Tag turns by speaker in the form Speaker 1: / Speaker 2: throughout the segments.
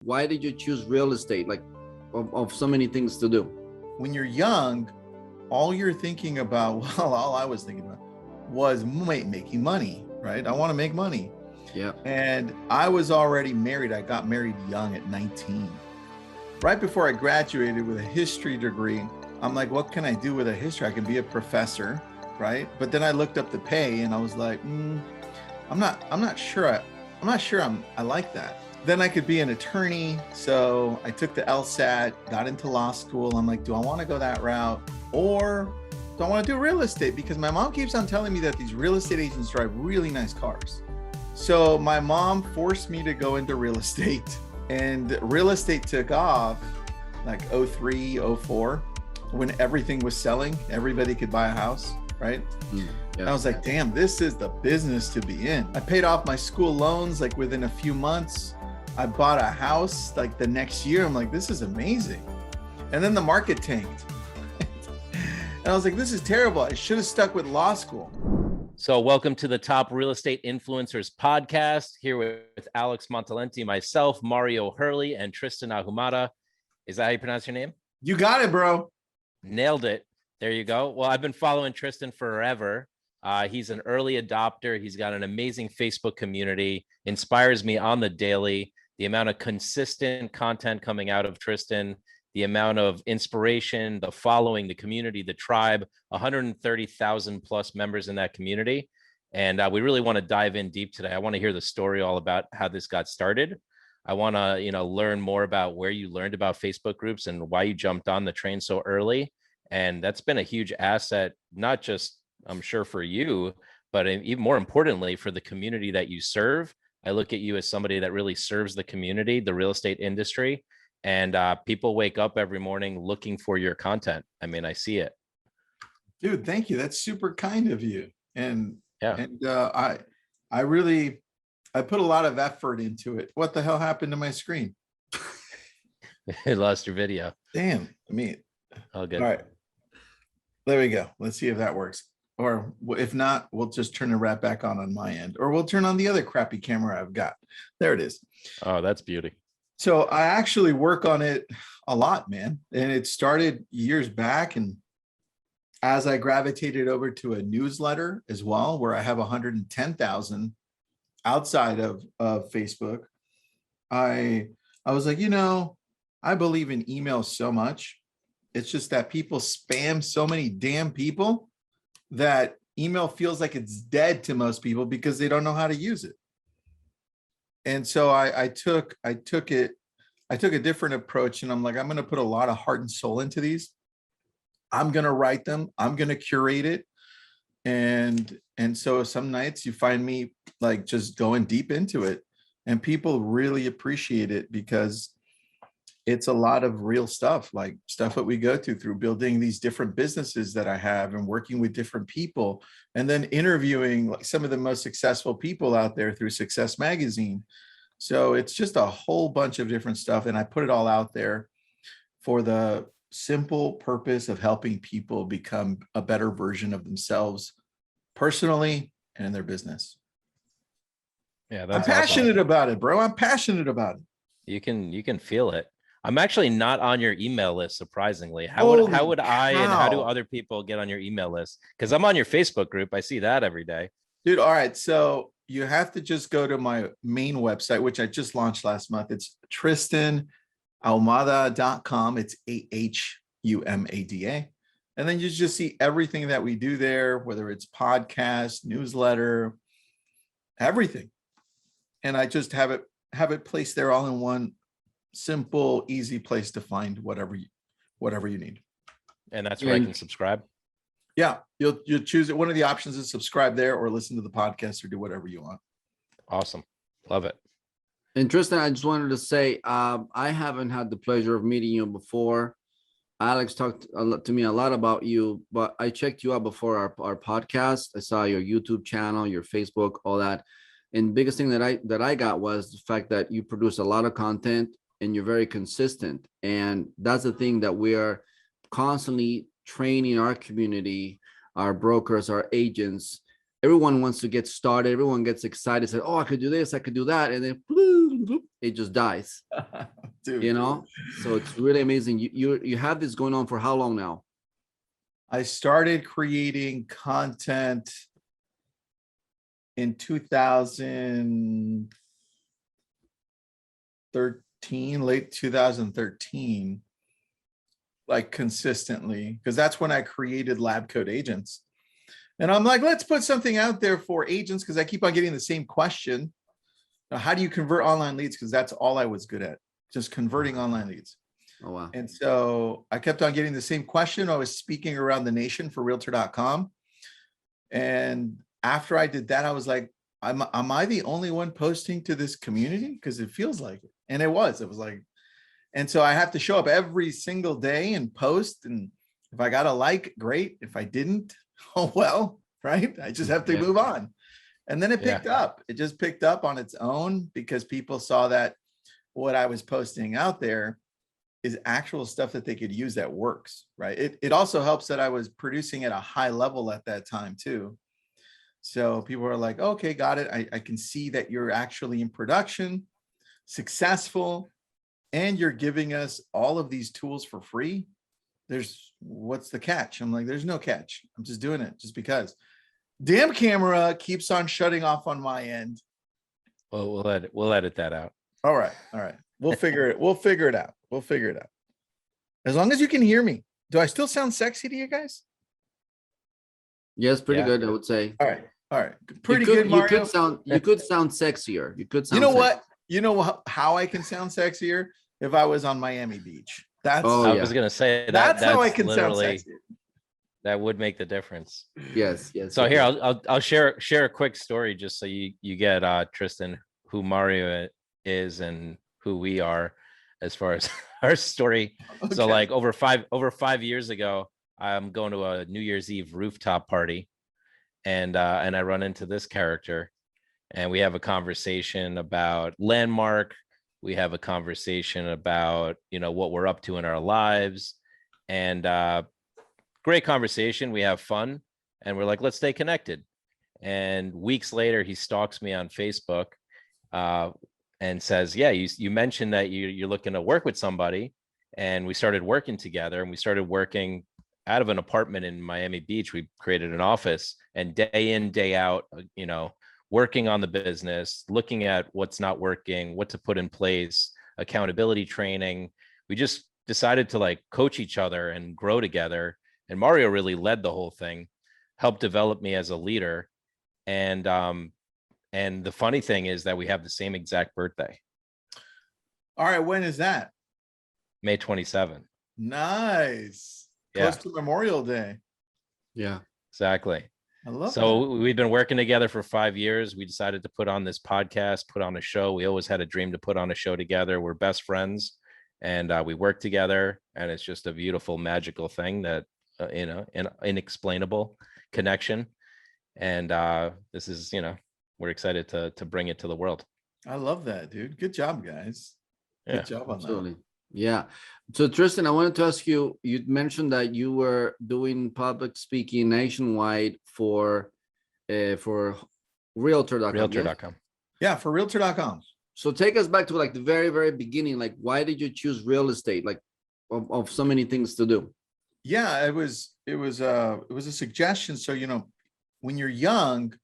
Speaker 1: Why did you choose real estate? Like of so many things to do.
Speaker 2: When you're young, all you're thinking about, well, all I was thinking about was making money, right? I want to make money.
Speaker 1: Yeah.
Speaker 2: And I was already married. I got married young at 19. Right before I graduated with a history degree, I'm like, what can I do with a history? I can be a professor, right? But then I looked up the pay and I was like, I'm not sure I like that. Then I could be an attorney. So I took the LSAT, got into law school. I'm like, do I want to go that route? Or do I want to do real estate? Because my mom keeps on telling me that these real estate agents drive really nice cars. So my mom forced me to go into real estate, and real estate took off like 03, 04, when everything was selling, everybody could buy a house, right? Yeah. I was like, damn, this is the business to be in. I paid off my school loans like within a few months. I bought a house like the next year. I'm like, this is amazing. And then the market tanked. And I was like, this is terrible. I should have stuck with law school.
Speaker 3: So welcome to the Top Real Estate Influencers podcast, here with Alex Montalenti, myself, Mario Hurley, and Tristan Ahumada. Is that how you pronounce your name?
Speaker 2: You got it, bro.
Speaker 3: Nailed it. There you go. Well, I've been following Tristan forever. He's an early adopter. He's got an amazing Facebook community, inspires me on the daily. The amount of consistent content coming out of Tristan, the amount of inspiration, the following, the community, the tribe, 130,000 plus members in that community. And we really want to dive in deep today. I want to hear the story all about how this got started. I want to, learn more about where you learned about Facebook groups and why you jumped on the train so early. And that's been a huge asset, not just, I'm sure, for you, but even more importantly, for the community that you serve. I look at you as somebody that really serves the community, the real estate industry. And people wake up every morning looking for your content. I mean, I see it.
Speaker 2: Dude, thank you. That's super kind of you. And
Speaker 3: yeah,
Speaker 2: and I put a lot of effort into it. What the hell happened to my screen?
Speaker 3: I lost your video.
Speaker 2: Damn.
Speaker 3: All good.
Speaker 2: All right. There we go. Let's see if that works. Or if not, we'll just turn it right back on my end. Or we'll turn on the other crappy camera I've got. There it is.
Speaker 3: Oh, that's beauty.
Speaker 2: So I actually work on it a lot, man. And it started years back. And as I gravitated over to a newsletter as well, where I have 110,000 outside of Facebook, I was like, I believe in email so much. It's just that people spam so many damn people that email feels like it's dead to most people because they don't know how to use it. And so I took a different approach, and I'm like, I'm going to put a lot of heart and soul into these. I'm going to write them. I'm going to curate it. And so some nights you find me like just going deep into it, and people really appreciate it because it's a lot of real stuff, like stuff that we go through building these different businesses that I have and working with different people, and then interviewing like some of the most successful people out there through Success Magazine. So it's just a whole bunch of different stuff. And I put it all out there for the simple purpose of helping people become a better version of themselves personally and in their business.
Speaker 3: Yeah, that's
Speaker 2: I'm passionate
Speaker 3: awesome
Speaker 2: about it, bro. I'm passionate about it.
Speaker 3: You can feel it. I'm actually not on your email list, surprisingly. How would I and how do other people get on your email list? Because I'm on your Facebook group. I see that every day. Dude,
Speaker 2: all right. So you have to just go to my main website, which I just launched last month. It's tristanahumada.com. It's AHUMADA. And then you just see everything that we do there, whether it's podcast, newsletter, everything. And I just have it placed there all in one simple, easy place to find whatever you need.
Speaker 3: And that's where I can subscribe.
Speaker 2: Yeah, you'll choose it. One of the options is subscribe there or listen to the podcast or do whatever you want.
Speaker 3: Awesome. Love it.
Speaker 1: And Tristan, I just wanted to say, I haven't had the pleasure of meeting you before. Alex talked to me a lot about you, but I checked you out before our podcast. I saw your YouTube channel, your Facebook, all that. And biggest thing that I got was the fact that you produce a lot of content and you're very consistent. And that's the thing that we are constantly training our community, our brokers, our agents, everyone wants to get started. Everyone gets excited, say, oh, I could do this, I could do that. And then bloop, bloop, it just dies,
Speaker 2: Dude,
Speaker 1: you know? So it's really amazing. You have this going on for how long now?
Speaker 2: I started creating content in 2013, late 2013, like consistently, because that's when I created LabCoat Agents. And I'm like, let's put something out there for agents, because I keep on getting the same question. Now, how do you convert online leads? Because that's all I was good at, just converting online leads.
Speaker 1: Oh, wow.
Speaker 2: And so I kept on getting the same question. I was speaking around the nation for realtor.com. And after I did that, I was like, am I the only one posting to this community? Because it feels like it. And it was like, and so I have to show up every single day and post. And if I got a like, great. If I didn't, oh, well, right. I just have to move on. And then it picked up. It just picked up on its own because people saw that what I was posting out there is actual stuff that they could use that works, right? It also helps that I was producing at a high level at that time too. So people are like, okay, got it. I can see that you're actually in production, successful, and you're giving us all of these tools for free. What's the catch? I'm like, there's no catch. I'm just doing it just because. Damn camera keeps on shutting off on my end.
Speaker 3: Well, we'll edit that out.
Speaker 2: All right. We'll figure it out. As long as you can hear me. Do I still sound sexy to you guys?
Speaker 1: Yes, pretty good, I would say.
Speaker 2: All right. Pretty good, Mario.
Speaker 1: You could sound sexier. You could sound.
Speaker 2: You know what? You know how I can sound sexier? If I was on Miami Beach. I
Speaker 3: was gonna say
Speaker 2: that's how I can sound sexier.
Speaker 3: That would make the difference.
Speaker 1: Yes.
Speaker 3: So here, I'll share a quick story just so you get Tristan, who Mario is and who we are as far as our story. Okay. So like over 5 years ago, I'm going to a New Year's Eve rooftop party, and I run into this character, and we have a conversation about landmark. We have a conversation about, what we're up to in our lives, and great conversation. We have fun, and we're like, let's stay connected. And weeks later, he stalks me on Facebook and says, yeah, you mentioned that you're looking to work with somebody. And we started working together, and we started working out of an apartment in Miami Beach. We created an office, and day in, day out, working on the business, looking at what's not working, what to put in place, accountability training. We just decided to like coach each other and grow together. And Mario really led the whole thing, helped develop me as a leader. And the funny thing is that we have the same exact birthday.
Speaker 2: All right. When is that?
Speaker 3: May 27th.
Speaker 2: Nice. Close to Memorial Day.
Speaker 1: Yeah,
Speaker 3: exactly.
Speaker 2: I love
Speaker 3: so that. We've been working together for 5 years. We decided to put on this podcast, put on a show. We always had a dream to put on a show together. We're best friends, and we work together, and it's just a beautiful, magical thing that, an inexplainable connection. And this is, we're excited to bring it to the world.
Speaker 2: I love that, dude. Good job, guys. Good job on that.
Speaker 1: Yeah. So Tristan, I wanted to ask you, you mentioned that you were doing public speaking nationwide for realtor.com.
Speaker 3: Realtor.com.
Speaker 2: Yeah, for realtor.com.
Speaker 1: So take us back to like the very, very beginning. Like, why did you choose real estate? Like of so many things to do.
Speaker 2: Yeah, it was a suggestion. So, when you're young,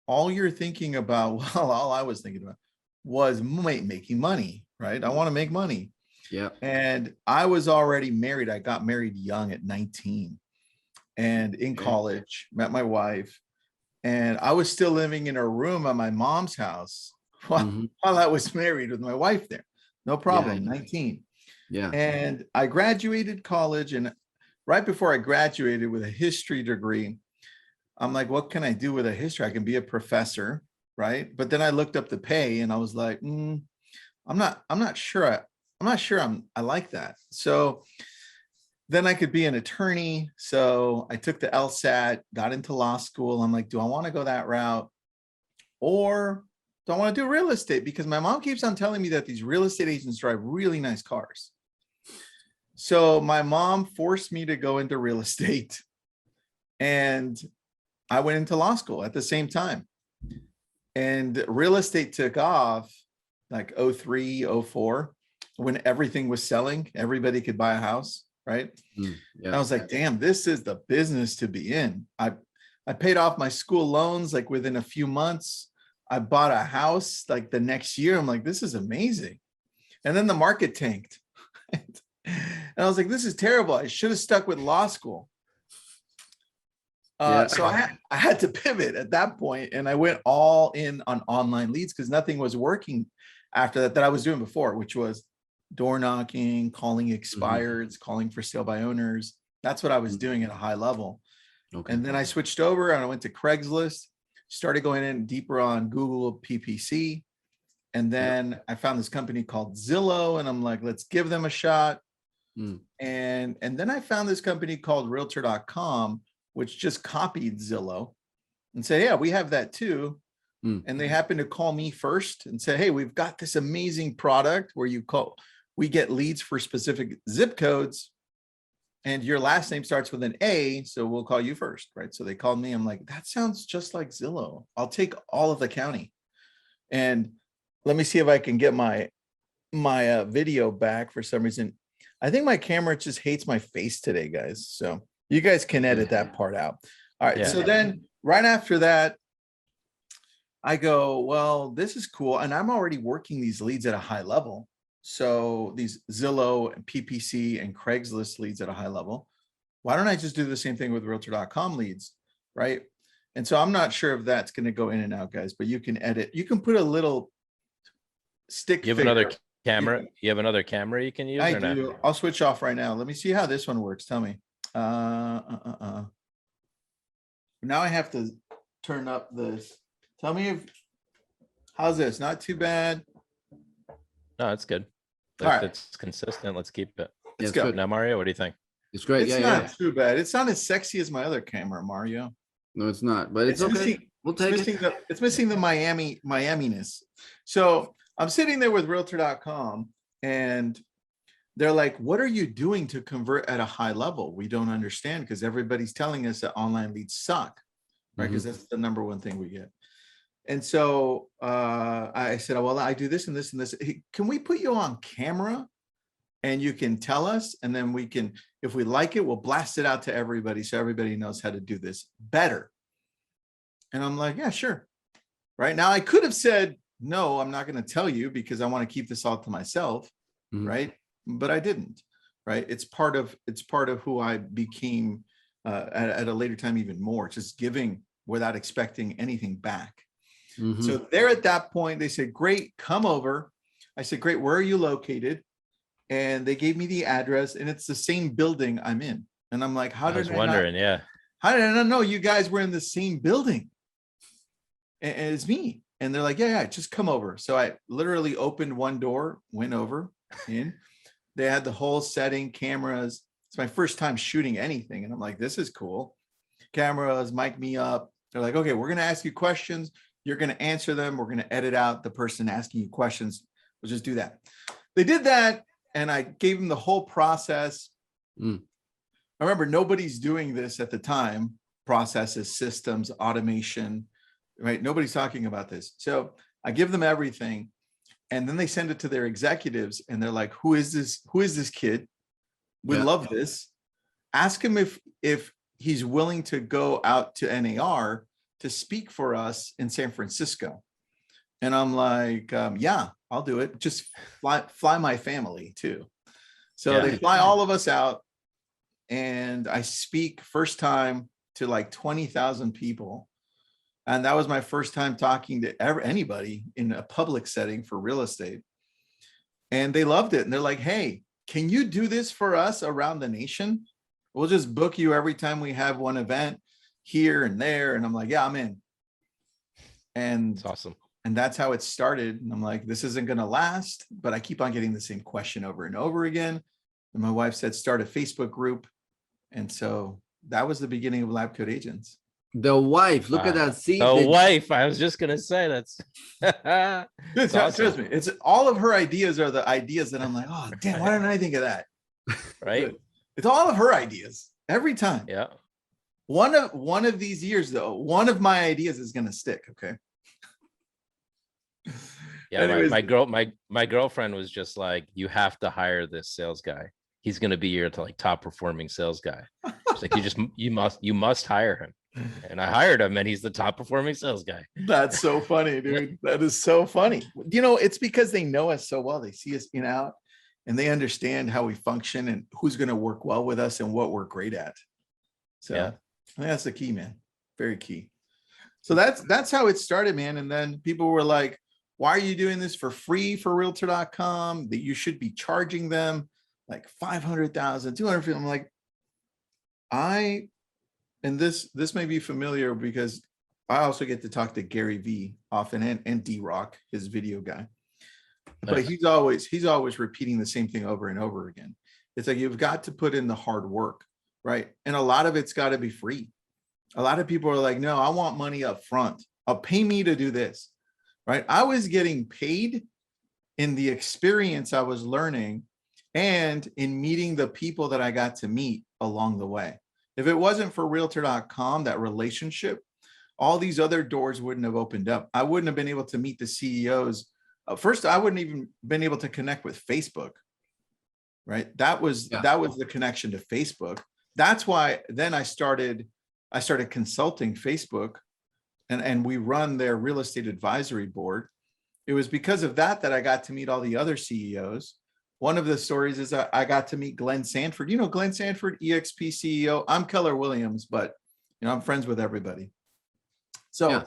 Speaker 2: all you're thinking about, all I was thinking about was making money, right? I want to make money.
Speaker 1: Yeah.
Speaker 2: And I was already married. I got married young at 19 and in college, met my wife, and I was still living in a room at my mom's house while I was married with my wife there. No problem. 19.
Speaker 1: Yeah.
Speaker 2: And I graduated college, and right before I graduated with a history degree, I'm like, what can I do with a history? I can be a professor, right? But then I looked up the pay, and I was like, I'm not sure I like that. So then I could be an attorney. So I took the LSAT, got into law school. I'm like, do I want to go that route, or do I want to do real estate? Because my mom keeps on telling me that these real estate agents drive really nice cars. So my mom forced me to go into real estate, and I went into law school at the same time. And real estate took off like 03, 04, when everything was selling, everybody could buy a house, right?
Speaker 1: Yeah.
Speaker 2: I was like, damn, this is the business to be in. I paid off my school loans like within a few months. I bought a house like the next year. I'm like, this is amazing. And then the market tanked. And I was like, this is terrible. I should have stuck with law school. So I had to pivot at that point, and I went all in on online leads because nothing was working after that I was doing before, which was door knocking, calling expireds, calling for sale by owners. That's what I was doing at a high level.
Speaker 1: Okay.
Speaker 2: And then I switched over and I went to Craigslist, started going in deeper on Google PPC. And then I found this company called Zillow, and I'm like, let's give them a shot. And then I found this company called realtor.com, which just copied Zillow and said, yeah, we have that too. And they happened to call me first and say, hey, we've got this amazing product where we get leads for specific zip codes, and your last name starts with an A, so we'll call you first, right? So they called me. I'm like, that sounds just like Zillow. I'll take all of the county. And let me see if I can get my video back for some reason. I think my camera just hates my face today, guys. So you guys can edit that part out. All right. So then right after that, I go, well, this is cool. And I'm already working these leads at a high level. So these Zillow and PPC and Craigslist leads at a high level. Why don't I just do the same thing with realtor.com leads, right? And so I'm not sure if that's going to go in and out, guys, but you can edit. You can put a little stick
Speaker 3: You have
Speaker 2: figure.
Speaker 3: another camera? You have another camera you can use?
Speaker 2: I
Speaker 3: or not?
Speaker 2: do. I'll switch off right now. Let me see how this one works. Tell me. Now I have to turn up this. Tell me how's this? Not too bad.
Speaker 3: No, it's good.
Speaker 2: All right.
Speaker 3: It's consistent. Let's keep it.
Speaker 2: Let's go.
Speaker 3: Now, Mario, what do you think?
Speaker 1: It's great.
Speaker 2: It's not too bad. It's not as sexy as my other camera, Mario.
Speaker 1: No, it's not, but it's okay.
Speaker 2: Missing,
Speaker 1: We'll take it.
Speaker 2: It's missing the Miami-ness. So I'm sitting there with realtor.com, and they're like, what are you doing to convert at a high level? We don't understand, because everybody's telling us that online leads suck, right? Because that's the number one thing we get. And so I said, well, I do this and this and this. Hey, can we put you on camera and you can tell us, and then we can, if we like it, we'll blast it out to everybody so everybody knows how to do this better. And I'm like, yeah, sure. Right now I could have said, no, I'm not going to tell you because I want to keep this all to myself. Right. But I didn't. Right. It's part of who I became at a later time, even more, just giving without expecting anything back. So there at that point, they said, great, come over. I said, great, where are you located? And they gave me the address, and it's the same building I'm in. And I'm like, how did I not know you guys were in the same building? And it's me. And they're like, yeah, just come over. So I literally opened one door, went over in. They had the whole setting, cameras. It's my first time shooting anything. And I'm like, this is cool. Cameras, mic me up. They're like, okay, we're going to ask you questions. You're going to answer them. We're going to edit out the person asking you questions. We'll just do that. They did that. And I gave them the whole process. I remember nobody's doing this at the time. Processes, systems, automation, right? Nobody's talking about this. So I give them everything. And then they send it to their executives. And they're like, who is this? Who is this kid? We love this. Ask him if he's willing to go out to NAR to speak for us in San Francisco. And I'm like, yeah, I'll do it. Just fly my family too. So they fly all of us out, and I speak first time to like 20,000 people. And that was my first time talking to anybody in a public setting for real estate. And they loved it. And they're like, hey, can you do this for us around the nation? We'll just book you every time we have one event here and there. And I'm like, yeah, I'm in. And
Speaker 3: it's awesome.
Speaker 2: And that's how it started. And I'm like, this isn't going to last, but I keep on getting the same question over and over again. And my wife said, start a Facebook group. And so that was the beginning of LabCoat Agents.
Speaker 1: The wife, look at that seat.
Speaker 3: The wife, I was just going to say that's.
Speaker 2: Trust me, it's all of her ideas are the ideas that I'm like, oh, damn, why didn't I think of that?
Speaker 3: Right.
Speaker 2: It's all of her ideas every time.
Speaker 3: Yeah.
Speaker 2: One of these years though, one of my ideas is going to stick. Okay.
Speaker 3: Yeah,
Speaker 2: Anyways,
Speaker 3: my girlfriend was just like, you have to hire this sales guy. He's gonna be your like top performing sales guy. She's like, you must hire him. And I hired him, and he's the top performing sales guy.
Speaker 2: that's so funny, dude. That is so funny. You know, it's because they know us so well. They see us in out and they understand how we function and who's going to work well with us and what we're great at. So
Speaker 3: Yeah.
Speaker 2: I think that's the key, man. Very key. So that's how it started, man. And then people were like, why are you doing this for free for realtor.com? That you should be charging them like 500,000, 250. I'm like, and this may be familiar because I also get to talk to Gary V often and D-Rock, his video guy. But
Speaker 3: Nice.
Speaker 2: he's always repeating the same thing over and over again. It's like you've got to put in the hard work, right? And a lot of it's got to be free. A lot of people are like, no, I want money up front. Pay me to do this, right? I was getting paid in the experience I was learning and in meeting the people that I got to meet along the way. If it wasn't for realtor.com, that relationship, all these other doors wouldn't have opened up. I wouldn't have been able to meet the CEOs. First, I wouldn't even been able to connect with Facebook, right? That was the connection to Facebook. That's why then I started consulting Facebook, and we run their real estate advisory board. It was because of that I got to meet all the other CEOs. One of the stories is I got to meet Glen Sanford. You know, Glen Sanford, EXP CEO. I'm Keller Williams, but I'm friends with everybody. So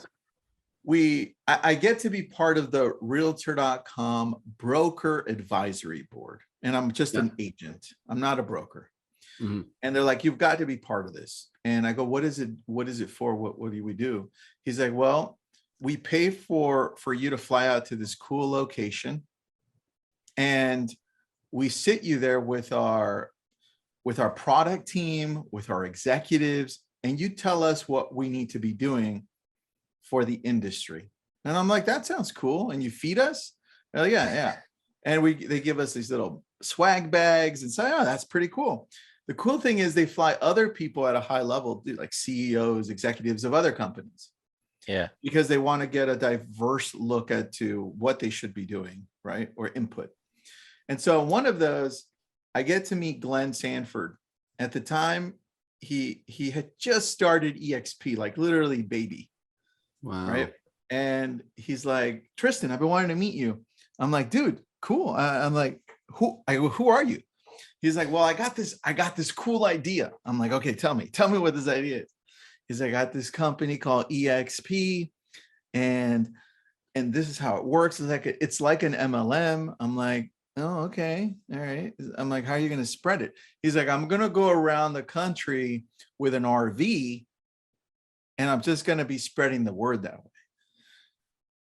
Speaker 2: I get to be part of the realtor.com broker advisory board, and I'm just an agent. I'm not a broker. Mm-hmm. And they're like, you've got to be part of this. And I go, what is it? What is it for? What do we do? He's like, well, we pay for you to fly out to this cool location, and we sit you there with our product team, with our executives, and you tell us what we need to be doing for the industry. And I'm like, that sounds cool. And you feed us? They're like, yeah. And they give us these little swag bags and say, oh, that's pretty cool. The cool thing is they fly other people at a high level, like CEOs, executives of other companies.
Speaker 3: Yeah.
Speaker 2: Because they want to get a diverse look to what they should be doing, right? Or input. And so one of those, I get to meet Glen Sanford. At the time, he had just started EXP, like literally baby.
Speaker 1: Wow.
Speaker 2: Right. And he's like, Tristan, I've been wanting to meet you. I'm like, dude, cool. I'm like, who are you? He's like, well, I got this cool idea. I'm like, okay, tell me what this idea is. He's like, I got this company called EXP, and this is how it works. It's like an MLM. I'm like, oh, okay. All right. I'm like, how are you going to spread it? He's like, I'm going to go around the country with an RV, and I'm just going to be spreading the word that way.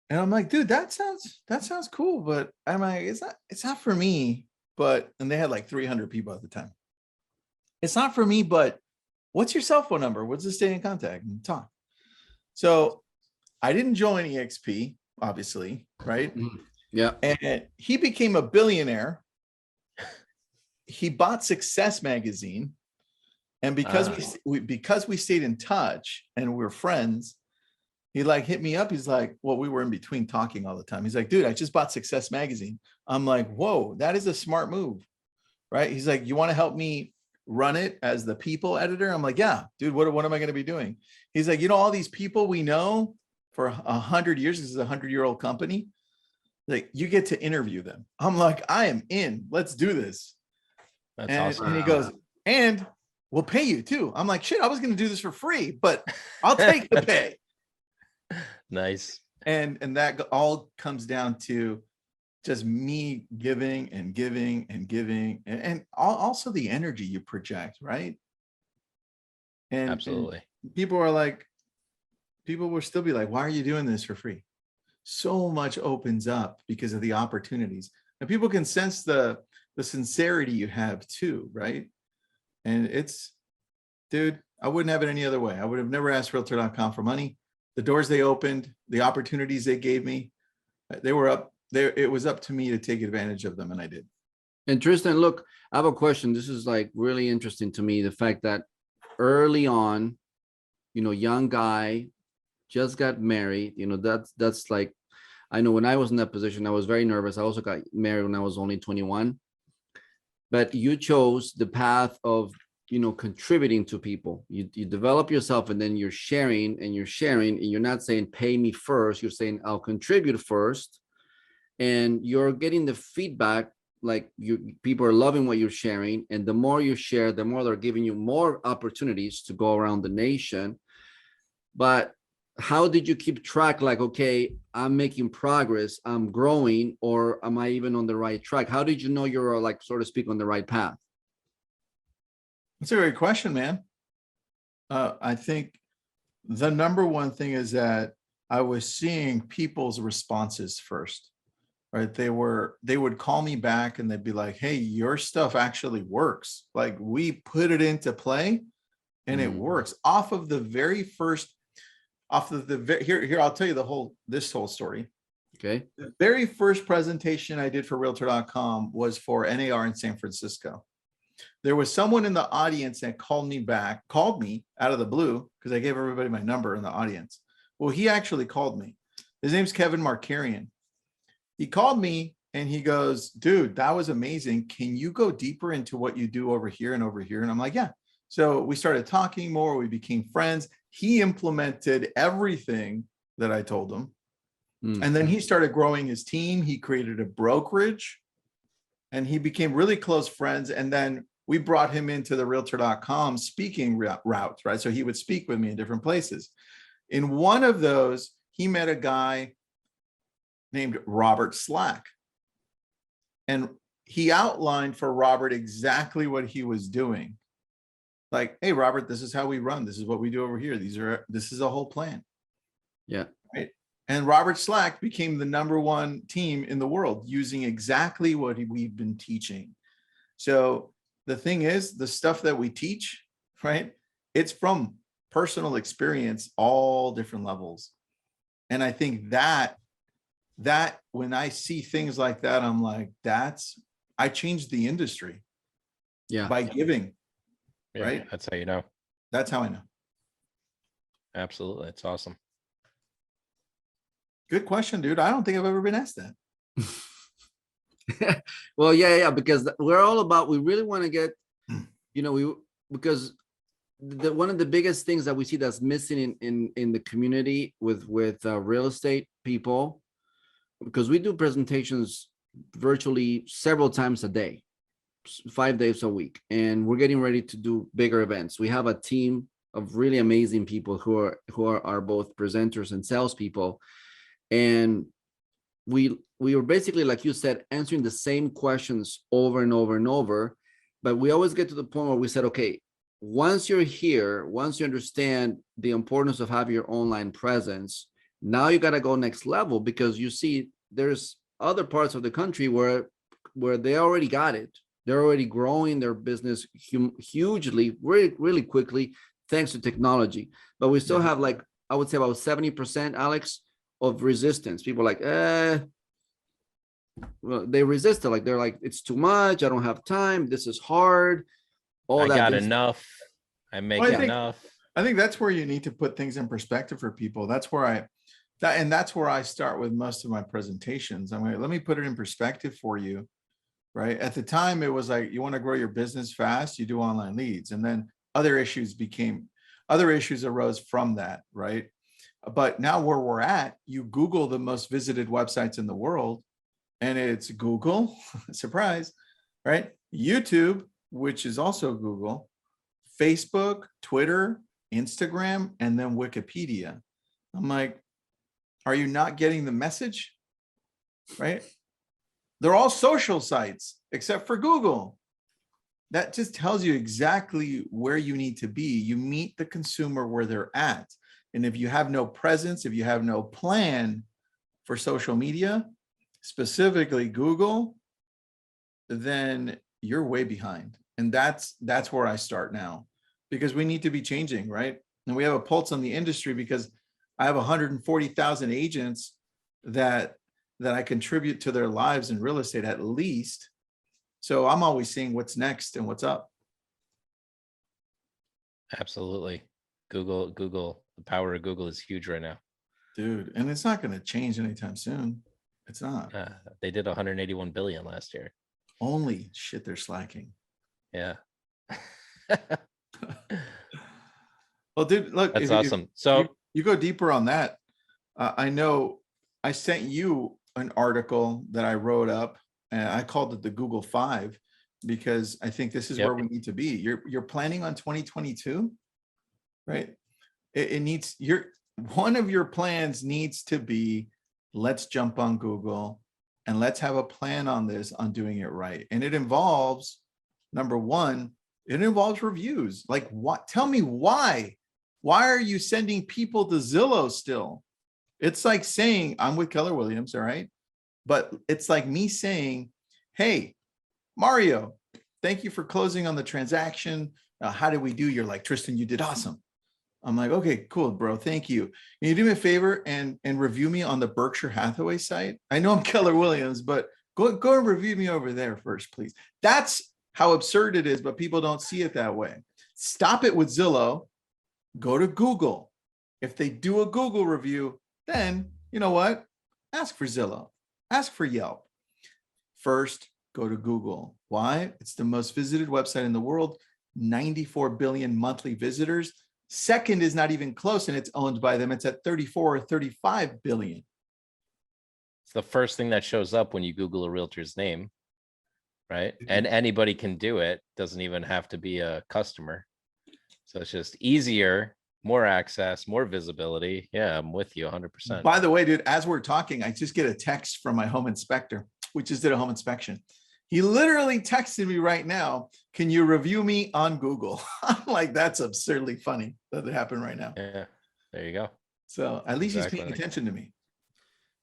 Speaker 2: And I'm like, dude, that sounds cool. But I'm like, it's not for me. And they had like 300 people at the time. It's not for me, but what's your cell phone number? What's the stay in contact and talk? So I didn't join EXP, obviously, right?
Speaker 1: Yeah.
Speaker 2: And he became a billionaire. He bought Success Magazine. And because we stayed in touch and we were friends, he like hit me up. He's like, well, we were in between talking all the time. He's like, dude, I just bought Success Magazine. I'm like, whoa, that is a smart move, right? He's like, you want to help me run it as the people editor? I'm like, yeah, dude, what am I going to be doing? He's like, all these people we know for 100 years, this is a 100-year-old company. Like, you get to interview them. I'm like, I am in, let's do this.
Speaker 3: That's awesome.
Speaker 2: And he goes, and we'll pay you too. I'm like, shit, I was going to do this for free, but I'll take the pay.
Speaker 3: Nice.
Speaker 2: And that all comes down to just me giving and giving and giving, and also the energy you project, right? And
Speaker 3: absolutely.
Speaker 2: And people will still be like, why are you doing this for free? So much opens up because of the opportunities, and people can sense the sincerity you have too, right? And it's, dude, I wouldn't have it any other way. I would have never asked realtor.com for money. The doors they opened, the opportunities they gave me, they were up there. It was up to me to take advantage of them, and I did.
Speaker 1: And Tristan, look, I have a question. This is like really interesting to me. The fact that early on, young guy, just got married. That's like, I know when I was in that position, I was very nervous. I also got married when I was only 21. But you chose the path of, contributing to people. You develop yourself, and then you're sharing, and you're not saying pay me first. You're saying I'll contribute first, and you're getting the feedback. Like, people are loving what you're sharing, and the more you share, the more they're giving you more opportunities to go around the nation. But how did you keep track? Like, okay, I'm making progress, I'm growing, or am I even on the right track? How did you know you're, like, so to speak, on the right path?
Speaker 2: That's a great question, man. I think the number one thing is that I was seeing people's responses first, right? They would call me back and they'd be like, hey, your stuff actually works. Like, we put it into play and it works off of the very first, here, I'll tell you this whole story.
Speaker 1: Okay.
Speaker 2: The very first presentation I did for realtor.com was for NAR in San Francisco. There was someone in the audience that called me out of the blue, because I gave everybody my number in the audience. Well, he actually called me. His name's Kevin Markarian. He called me and he goes, dude, that was amazing. Can you go deeper into what you do over here and over here? And I'm like, yeah. So we started talking more. We became friends. He implemented everything that I told him. And then he started growing his team. He created a brokerage and he became really close friends. And then we brought him into the realtor.com speaking route, right? So he would speak with me in different places. In one of those, he met a guy named Robert Slack. And he outlined for Robert exactly what he was doing. Like, hey, Robert, this is how we run. This is what we do over here. This is a whole plan.
Speaker 1: Yeah.
Speaker 2: Right. And Robert Slack became the #1 team in the world using exactly what we've been teaching. So the thing is, the stuff that we teach, right, it's from personal experience, all different levels. And I think that when I see things like that, I'm like, I changed the industry.
Speaker 1: Yeah.
Speaker 2: By giving.
Speaker 3: Yeah,
Speaker 2: right.
Speaker 3: That's how you know.
Speaker 2: That's how I know.
Speaker 3: Absolutely. It's awesome.
Speaker 2: Good question, dude. I don't think I've ever been asked that.
Speaker 1: Well, yeah, because we're all about, we really want to get, because one of the biggest things that we see that's missing in the community with real estate people, because we do presentations virtually several times a day, 5 days a week, and we're getting ready to do bigger events. We have a team of really amazing people who are both presenters and salespeople, and we were basically, like you said, answering the same questions over and over and over. But we always get to the point where we said, okay, once you're here, once you understand the importance of having your online presence, now you got to go next level, because you see there's other parts of the country where they already got it. They're already growing their business hugely, really, really quickly, thanks to technology. But we still have, like, I would say about 70%, Alex, of resistance. People are like, well, they resist it. Like, they're like, it's too much. I don't have time. This is hard.
Speaker 3: I got enough. I make enough.
Speaker 2: I think that's where you need to put things in perspective for people. That's where that's where I start with most of my presentations. I'm like, let me put it in perspective for you. Right. At the time, it was like, you want to grow your business fast, you do online leads. And then other issues arose from that. Right. But now where we're at, you Google the most visited websites in the world, and it's Google, surprise, right? YouTube, which is also Google, Facebook, Twitter, Instagram, and then Wikipedia. I'm like, are you not getting the message? Right? They're all social sites except for Google. That just tells you exactly where you need to be. You meet the consumer where they're at. And if you have no presence, if you have no plan for social media, specifically Google, then you're way behind. And that's where I start now, because we need to be changing, right? And we have a pulse on the industry, because I have 140,000 agents that I contribute to their lives in real estate, at least. So I'm always seeing what's next and what's up.
Speaker 3: Absolutely. Google, the power of Google is huge right now.
Speaker 2: Dude, and it's not going to change anytime soon. It's not.
Speaker 3: They did 181 billion last year.
Speaker 2: Only shit they're slacking.
Speaker 3: Yeah.
Speaker 2: Well, dude, look,
Speaker 3: That's
Speaker 2: if
Speaker 3: awesome. So
Speaker 2: you go deeper on that, I know I sent you an article that I wrote up, and I called it the Google 5 because I think this is
Speaker 3: Yep.
Speaker 2: where we need to be. You're planning on 2022, right? It needs one of your plans needs to be, let's jump on Google and let's have a plan on this, on doing it right. And it involves, number one, it involves reviews. Like, what? Tell me why. Why are you sending people to Zillow still? It's like saying, I'm with Keller Williams, all right? But it's like me saying, hey, Mario, thank you for closing on the transaction. How did we do? You're like, Tristan, you did awesome. I'm like, okay, cool, bro. Thank you. Can you do me a favor and review me on the Berkshire Hathaway site? I know I'm Keller Williams, but go and review me over there first, please. That's how absurd it is, but people don't see it that way. Stop it with Zillow. Go to Google. If they do a Google review, then you know what? Ask for Zillow. Ask for Yelp. First, go to Google. Why? It's the most visited website in the world. 94 billion monthly visitors. Second is not even close, and it's owned by them. It's at 34 or 35 billion.
Speaker 3: it's the first thing that shows up when you Google a realtor's name, right? And anybody can do it. Doesn't even have to be a customer. So it's just easier, more access, more visibility. Yeah, I'm with you 100%.
Speaker 2: By the way, dude, as we're talking, I just get a text from my home inspector. We just did a home inspection. He literally texted me right now, can you review me on Google? I'm like, that's absurdly funny that it happened right now.
Speaker 3: Yeah, there you go.
Speaker 2: So at least
Speaker 3: Exactly.
Speaker 2: he's paying attention to me.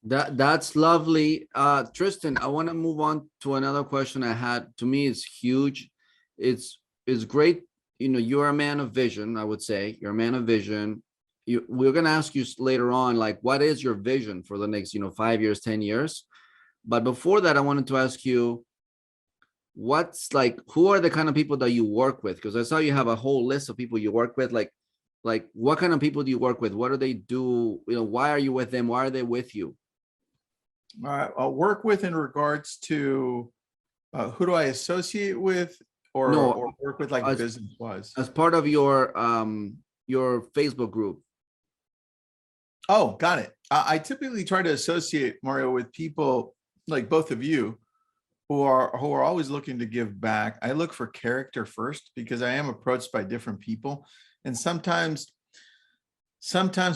Speaker 1: That's lovely. Tristan, I want to move on to another question I had. To me, it's huge. It's great. You know, you're a man of vision, I would say. You're a man of vision. We're going to ask you later on, like, what is your vision for the next, 5 years, 10 years? But before that, I wanted to ask you, who are the kind of people that you work with? Because I saw you have a whole list of people you work with. Like what kind of people do you work with? What do they do? Why are you with them? Why are they with you?
Speaker 2: All right, I'll work with in regards to who do I associate with or work with like business wise?
Speaker 1: As part of your Facebook group.
Speaker 2: Oh, got it. I typically try to associate, Mario, with people like both of you who are always looking to give back. I look for character first because I am approached by different people. And sometimes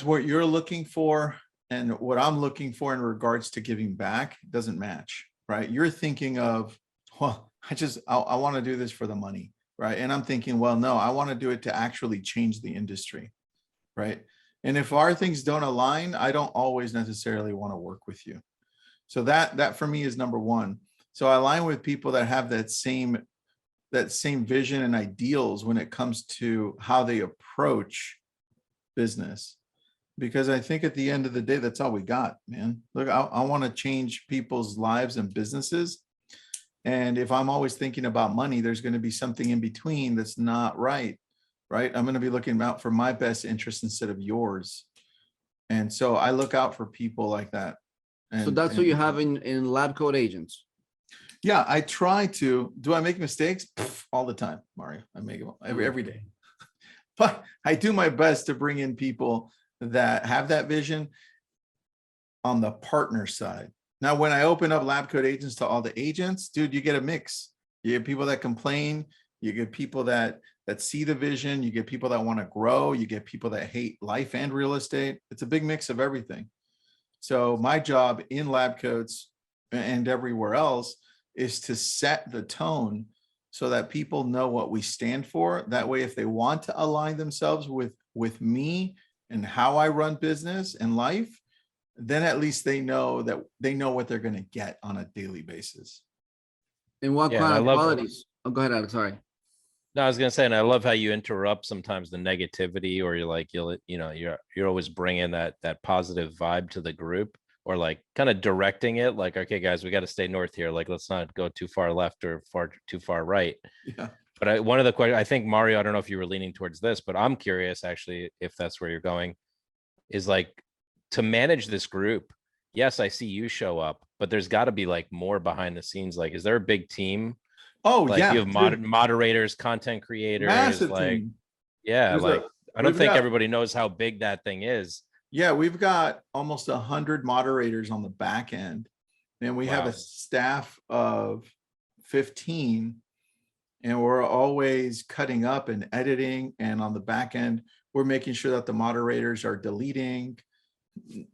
Speaker 2: what you're looking for and what I'm looking for in regards to giving back doesn't match, right? You're thinking of, well, I want to do this for the money, right? And I'm thinking, well, no, I want to do it to actually change the industry, right? And if our things don't align, I don't always necessarily want to work with you. So that for me is number one. So I align with people that have that same vision and ideals when it comes to how they approach business. Because I think at the end of the day, that's all we got, man. Look, I want to change people's lives and businesses. And if I'm always thinking about money, there's going to be something in between that's not right, right? I'm going to be looking out for my best interest instead of yours. And so I look out for people like that.
Speaker 1: So that's what you have in LabCoat Agents.
Speaker 2: Yeah, I try to. Do I make mistakes? All the time, Mario. I make them every day. But I do my best to bring in people that have that vision on the partner side. Now, when I open up LabCoat Agents to all the agents, dude, you get a mix. You get people that complain. You get people that see the vision. You get people that want to grow. You get people that hate life and real estate. It's a big mix of everything. So my job in LabCoats and everywhere else is to set the tone so that people know what we stand for. That way, if they want to align themselves with me and how I run business and life, then at least they know what they're going to get on a daily basis.
Speaker 1: And what kind of qualities? Oh, go ahead, Alex. Sorry.
Speaker 3: No, I was gonna say, and I love how you interrupt sometimes the negativity, or you're always bringing that positive vibe to the group, or like kind of directing it, like, okay, guys, we got to stay north here. Like, let's not go too far left or too far right.
Speaker 2: Yeah.
Speaker 3: But one of the questions, I think, Mario, I don't know if you were leaning towards this, but I'm curious actually if that's where you're going, is like to manage this group. Yes, I see you show up, but there's got to be like more behind the scenes. Like, is there a big team?
Speaker 2: Oh
Speaker 3: Like, do you
Speaker 2: yeah,
Speaker 3: have
Speaker 2: dude,
Speaker 3: moderators, content creators?
Speaker 2: massive
Speaker 3: Like,
Speaker 2: team.
Speaker 3: yeah,
Speaker 2: There's
Speaker 3: like
Speaker 2: a
Speaker 3: I don't
Speaker 2: we've
Speaker 3: think
Speaker 2: got
Speaker 3: everybody knows how big that thing is.
Speaker 2: Yeah, we've got almost 100 moderators on the back end, and we have a
Speaker 3: Wow.
Speaker 2: staff of 15, and we're always cutting up and editing. And on the back end, we're making sure that the moderators are deleting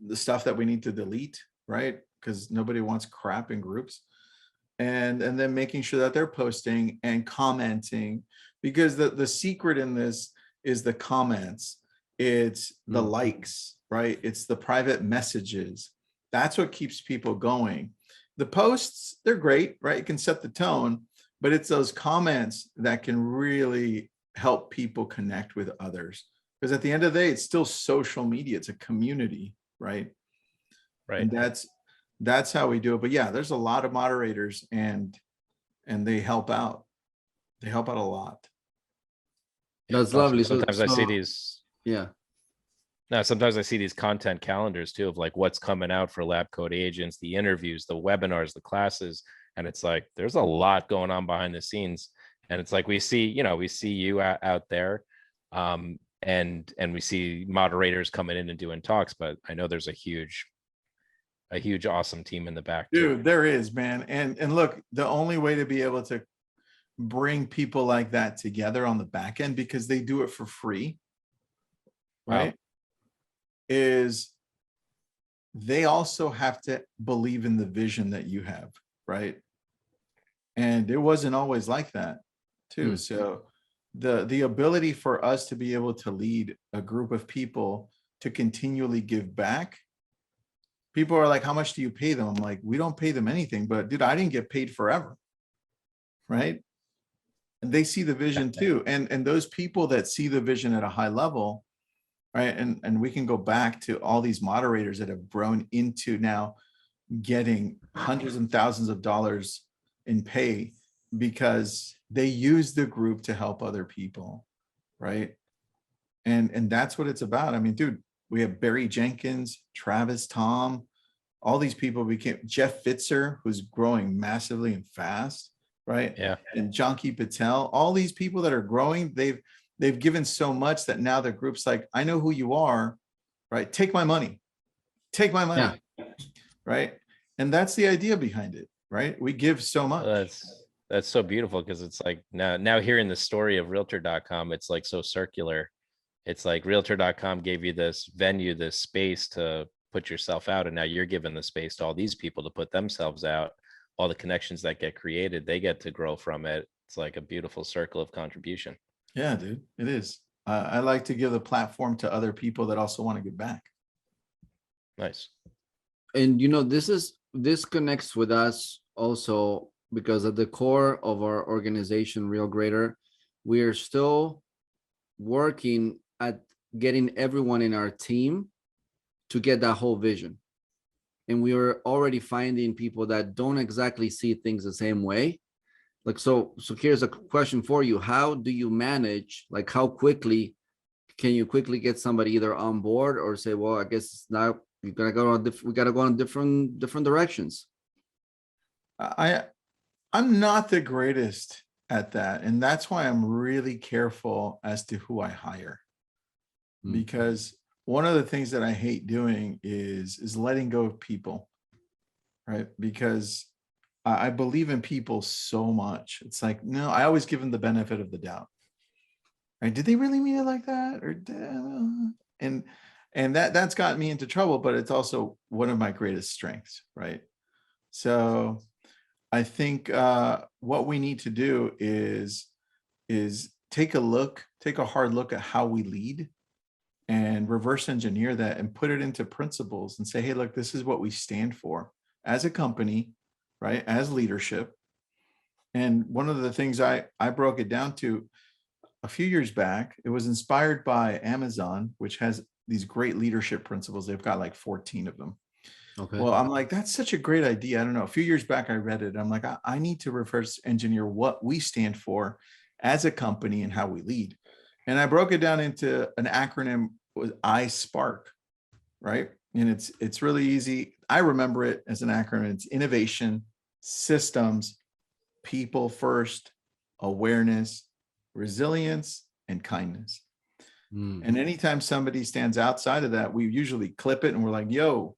Speaker 2: the stuff that we need to delete, right? Because nobody wants crap in groups. And then making sure that they're posting and commenting, because the secret in this is the comments. It's the likes, right? It's the private messages. That's what keeps people going. The posts, they're great, right? You can set the tone, but it's those comments that can really help people connect with others. Because at the end of the day, it's still social media. It's a community, right?
Speaker 3: Right.
Speaker 2: And that's how we do it. But yeah, there's a lot of moderators, and they help out. They help out a lot.
Speaker 1: That's
Speaker 3: Awesome.
Speaker 1: lovely. So,
Speaker 3: Sometimes I see these.
Speaker 1: yeah.
Speaker 3: Now, sometimes I see these content calendars too of like what's coming out for LabCoat Agents, the interviews, the webinars, the classes, and it's like there's a lot going on behind the scenes. And it's like we see you out there, and we see moderators coming in and doing talks, but I know there's a huge, awesome team in the back too.
Speaker 2: Dude, there is, man. And look, the only way to be able to bring people like that together on the back end, because they do it for free, right?
Speaker 3: Wow.
Speaker 2: Is they also have to believe in the vision that you have, right? And it wasn't always like that too. So the ability for us to be able to lead a group of people to continually give back. People are like, how much do you pay them? I'm like, we don't pay them anything, but dude, I didn't get paid forever, right? And they see the vision too. And those people that see the vision at a high level, right? And we can go back to all these moderators that have grown into now getting hundreds and thousands of dollars in pay because they use the group to help other people, right? And that's what it's about. I mean, dude, we have Barry Jenkins, Travis, Tom, all these people became Jeff Fitzer, who's growing massively and fast, right?
Speaker 3: Yeah.
Speaker 2: And Janki Patel, all these people that are growing, they've given so much that now the group's like, I know who you are, right? Take my money, right? And that's the idea behind it, right? We give so much.
Speaker 3: That's so beautiful, because it's like now hearing the story of realtor.com, it's like so circular. It's like realtor.com gave you this venue, this space to put yourself out, and now you're given the space to all these people to put themselves out. All the connections that get created, they get to grow from it. It's like a beautiful circle of contribution.
Speaker 2: Yeah, dude, it is. I like to give the platform to other people that also want to give back.
Speaker 3: Nice.
Speaker 1: And this connects with us also, because at the core of our organization, Real Greater, we are still working at getting everyone in our team to get that whole vision. And we are already finding people that don't exactly see things the same way. Like, so here's a question for you. How do you manage, like, how quickly can you get somebody either on board or say, well, I guess now we gotta go on different directions?
Speaker 2: I'm not the greatest at that. And that's why I'm really careful as to who I hire. Because one of the things that I hate doing is letting go of people, right? Because I believe in people so much. It's like, no, I always give them the benefit of the doubt. Right? Did they really mean it like that? Or and that's gotten me into trouble, but it's also one of my greatest strengths, right? So I think what we need to do is take a hard look at how we lead and reverse engineer that and put it into principles and say, hey, look, this is what we stand for as a company, right? As leadership. And one of the things I broke it down to a few years back, it was inspired by Amazon, which has these great leadership principles. They've got like 14 of them.
Speaker 1: Okay.
Speaker 2: Well, I'm like, that's such a great idea. I don't know. A few years back, I read it. I'm like, I need to reverse engineer what we stand for as a company and how we lead. And I broke it down into an acronym with iSPARK, right? And it's really easy. I remember it as an acronym. It's innovation, systems, people first, awareness, resilience, and kindness. And anytime somebody stands outside of that, we usually clip it and we're like, yo,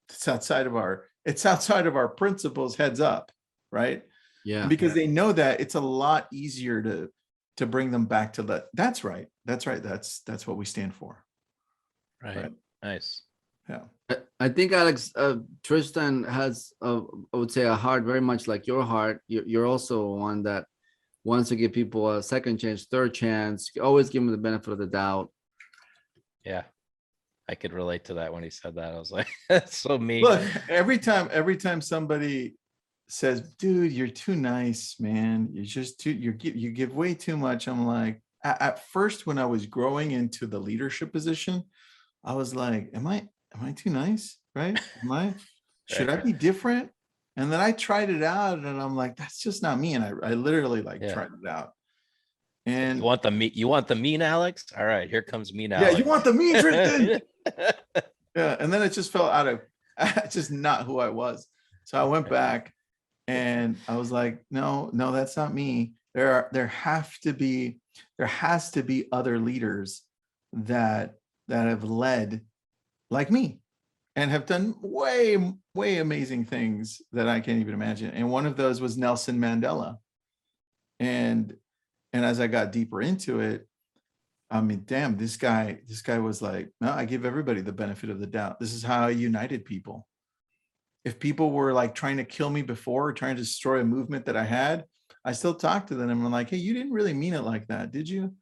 Speaker 2: it's outside of our principles, heads up, right?
Speaker 1: Yeah.
Speaker 2: And because they know that, it's a lot easier to bring them back to that. That's right. That's what we stand for.
Speaker 3: Right. Nice.
Speaker 2: Yeah.
Speaker 1: I think Alex, Tristan has, I would say, a heart very much like your heart. You're also one that wants to give people a second chance, third chance. Always give them the benefit of the doubt.
Speaker 3: Yeah. I could relate to that when he said that. I was like, that's so me.
Speaker 2: Look, every time somebody says, dude, you're too nice, man. You're just too, you give way too much. I'm like, at first, when I was growing into the leadership position, I was like, am I too nice? Right? Should I be different? And then I tried it out and I'm like, that's just not me. And I literally tried it out. And
Speaker 3: you want the mean Alex? All right, here comes mean Alex.
Speaker 2: Yeah, you want the mean Tristan. Yeah. And then it just fell out of just not who I was. So I went back and I was like, no, that's not me. There has to be other leaders that have led like me and have done way amazing things that I can't even imagine. And one of those was Nelson Mandela. And as I got deeper into it, I mean, damn, this guy was like, no, I give everybody the benefit of the doubt. This is how I united people. If people were like trying to kill me before, trying to destroy a movement that I had, I still talk to them and I'm like, hey, you didn't really mean it like that, did you?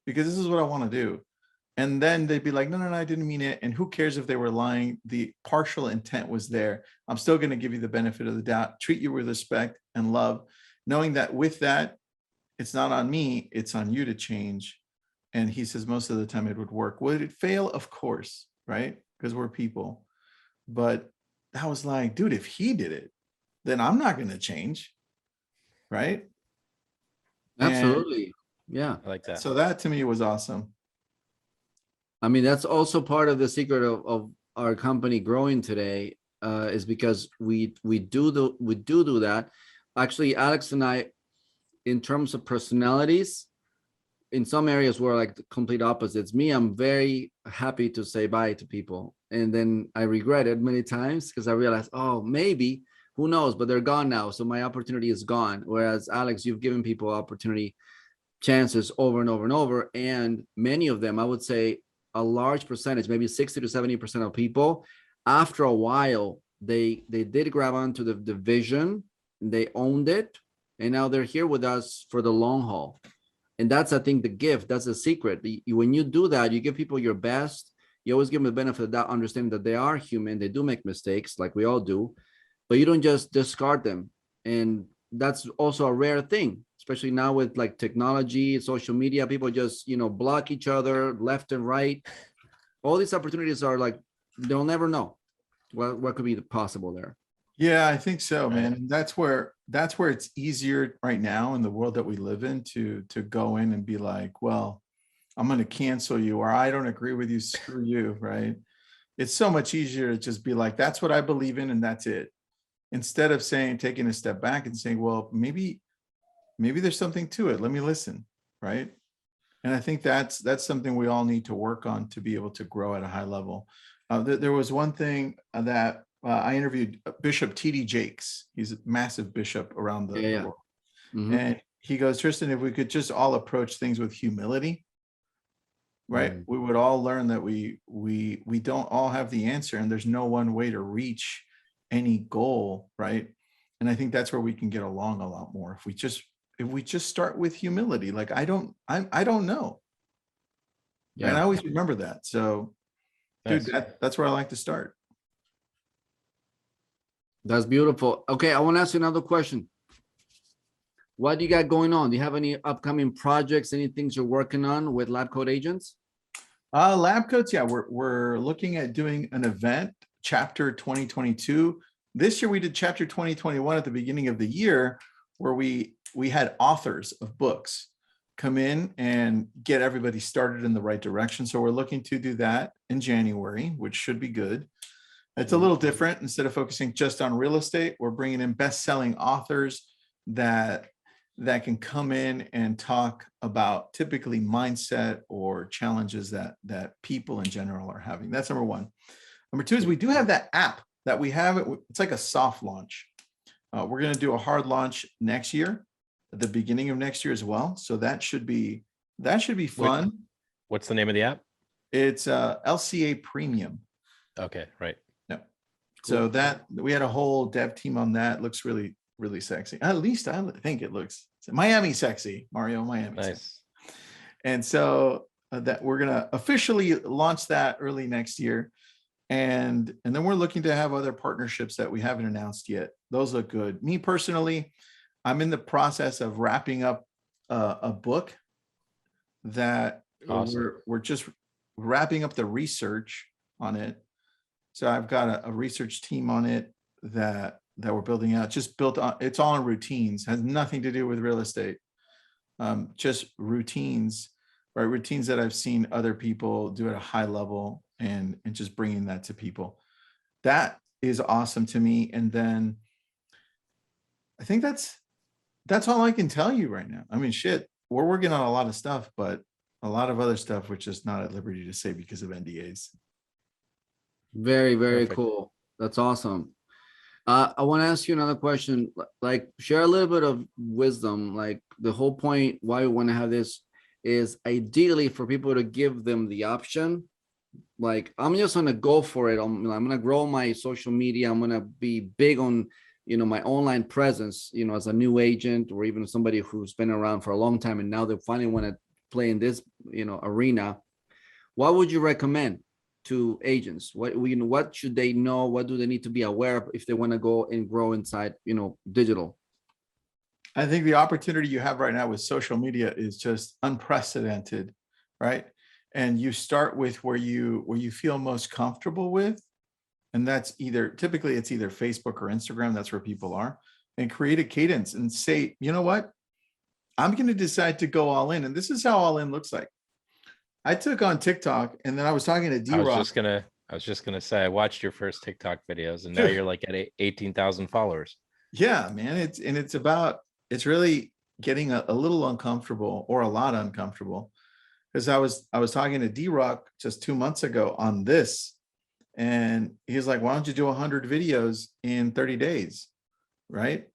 Speaker 2: Because this is what I want to do. And then they'd be like, no, I didn't mean it. And who cares if they were lying? The partial intent was there. I'm still going to give you the benefit of the doubt, treat you with respect and love, knowing that with that, it's not on me, it's on you to change. And he says most of the time it would work. Would it fail? Of course, right? Because we're people. But I was like, dude, if he did it, then I'm not going to change, right?
Speaker 1: Absolutely. Yeah.
Speaker 3: I like that.
Speaker 2: So that to me was awesome.
Speaker 1: I mean, that's also part of the secret of our company growing today, is because we do that. Actually, Alex and I, in terms of personalities, in some areas we're like the complete opposites. Me, I'm very happy to say bye to people, and then I regret it many times because I realize, oh, maybe, who knows, but they're gone now, so my opportunity is gone. Whereas Alex, you've given people opportunity, chances over and over and over, and many of them, I would say a large percentage, maybe 60 to 70% of people, after a while, they did grab onto the vision, they owned it, and now they're here with us for the long haul. And that's, I think, the gift. That's the secret. When you do that, you give people your best. You always give them the benefit of that, understanding that they are human. They do make mistakes, like we all do, but you don't just discard them. And that's also a rare thing, especially now with like technology, social media. People just, block each other left and right. All these opportunities are like, they'll never know what could be possible there.
Speaker 2: Yeah, I think so, man. And that's where it's easier right now in the world that we live in to go in and be like, well, I'm going to cancel you, or I don't agree with you, screw you, right? It's so much easier to just be like, that's what I believe in and that's it. Instead of taking a step back and saying, well, maybe there's something to it. Let me listen, right? And I think that's something we all need to work on to be able to grow at a high level. There was one thing that I interviewed Bishop T.D. Jakes. He's a massive bishop around the world. Mm-hmm. And he goes, Tristan, if we could just all approach things with humility, right? We would all learn that we don't all have the answer and there's no one way to reach any goal, right? And I think that's where we can get along a lot more. If we just start with humility, like I don't know. Yeah. And I always remember that. So dude, that's where I like to start.
Speaker 1: That's beautiful. Okay, I want to ask you another question. What do you got going on? Do you have any upcoming projects, any things you're working on with LabCoat Agents?
Speaker 2: LabCoats, yeah, we're looking at doing an event, Chapter 2022. This year we did Chapter 2021 at the beginning of the year, where we had authors of books. come in and get everybody started in the right direction. So we're looking to do that in January, which should be good. It's a little different. Instead of focusing just on real estate, we're bringing in best-selling authors that can come in and talk about typically mindset or challenges that people in general are having. That's number one. Number two is we do have that app that we have. It's like a soft launch. We're going to do a hard launch next year, at the beginning of next year as well. So that should be fun.
Speaker 3: What's the name of the app?
Speaker 2: It's LCA Premium.
Speaker 3: Okay, right.
Speaker 2: Yeah. So that we had a whole dev team on that. It looks really, really sexy. At least I think it looks Miami sexy, Mario, Miami.
Speaker 3: Nice.
Speaker 2: Sexy. And so that we're going to officially launch that early next year. And then we're looking to have other partnerships that we haven't announced yet. Those look good. Me personally, I'm in the process of wrapping up a book that
Speaker 3: Awesome.
Speaker 2: we're just wrapping up the research on it. So I've got a research team on it that we're building out. Just built on. It's all on routines. Has nothing to do with real estate. Just routines, right? Routines that I've seen other people do at a high level, and just bringing that to people. That is awesome to me. And then I think that's all I can tell you right now. I mean, shit, we're working on a lot of stuff, but a lot of other stuff which is not at liberty to say because of NDAs.
Speaker 1: Very, very
Speaker 3: Perfect.
Speaker 1: cool. That's awesome. I want to ask you another question. Like, share a little bit of wisdom. Like, the whole point why we want to have this is ideally for people to give them the option. Like, I'm just gonna go for it. I'm gonna grow my social media. I'm gonna be big on, my online presence, as a new agent or even somebody who's been around for a long time and now they finally want to play in this, arena. What would you recommend to agents? What should they know? What do they need to be aware of if they want to go and grow inside, digital?
Speaker 2: I think the opportunity you have right now with social media is just unprecedented, right? And you start with where you feel most comfortable with. And that's typically it's either Facebook or Instagram. That's where people are. And create a cadence and say, you know what? I'm going to decide to go all in. And this is how all in looks like. I took on TikTok and then I was talking to D-Rock.
Speaker 3: I was just gonna say, I watched your first TikTok videos and now you're like at 18,000 followers.
Speaker 2: Yeah, man. It's really getting a little uncomfortable or a lot uncomfortable. Because I was talking to D-Rock just 2 months ago on this, and he's like, why don't you do 100 videos in 30 days, right?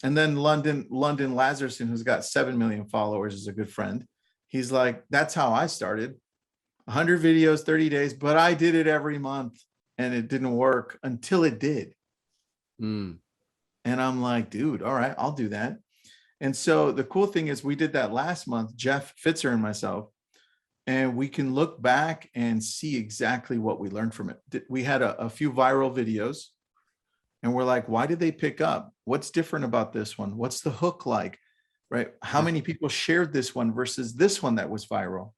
Speaker 2: And then London Lazarson, who's got 7 million followers, is a good friend. He's like, that's how I started. 100 videos, 30 days, but I did it every month, and it didn't work until it did. And I'm like, dude, all right, I'll do that. And so the cool thing is we did that last month, Jeff Fitzer and myself. And we can look back and see exactly what we learned from it. We had a few viral videos and we're like, why did they pick up? What's different about this one? What's the hook like, right? How many people shared this one versus this one that was viral,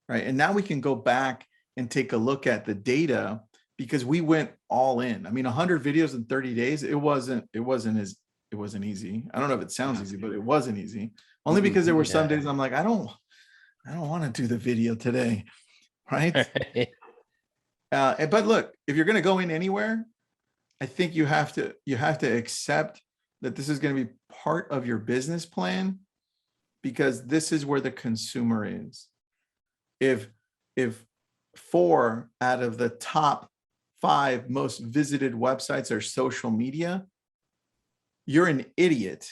Speaker 2: right? And now we can go back and take a look at the data because we went all in. I mean, 100 videos in 30 days, it wasn't easy. I don't know if it sounds easy, but it wasn't easy. Only because there were some days I'm like, I don't want to do the video today, right? But look, if you're going to go in anywhere, I think you have to accept that this is going to be part of your business plan because this is where the consumer is. If 4 out of the top 5 most visited websites are social media, you're an idiot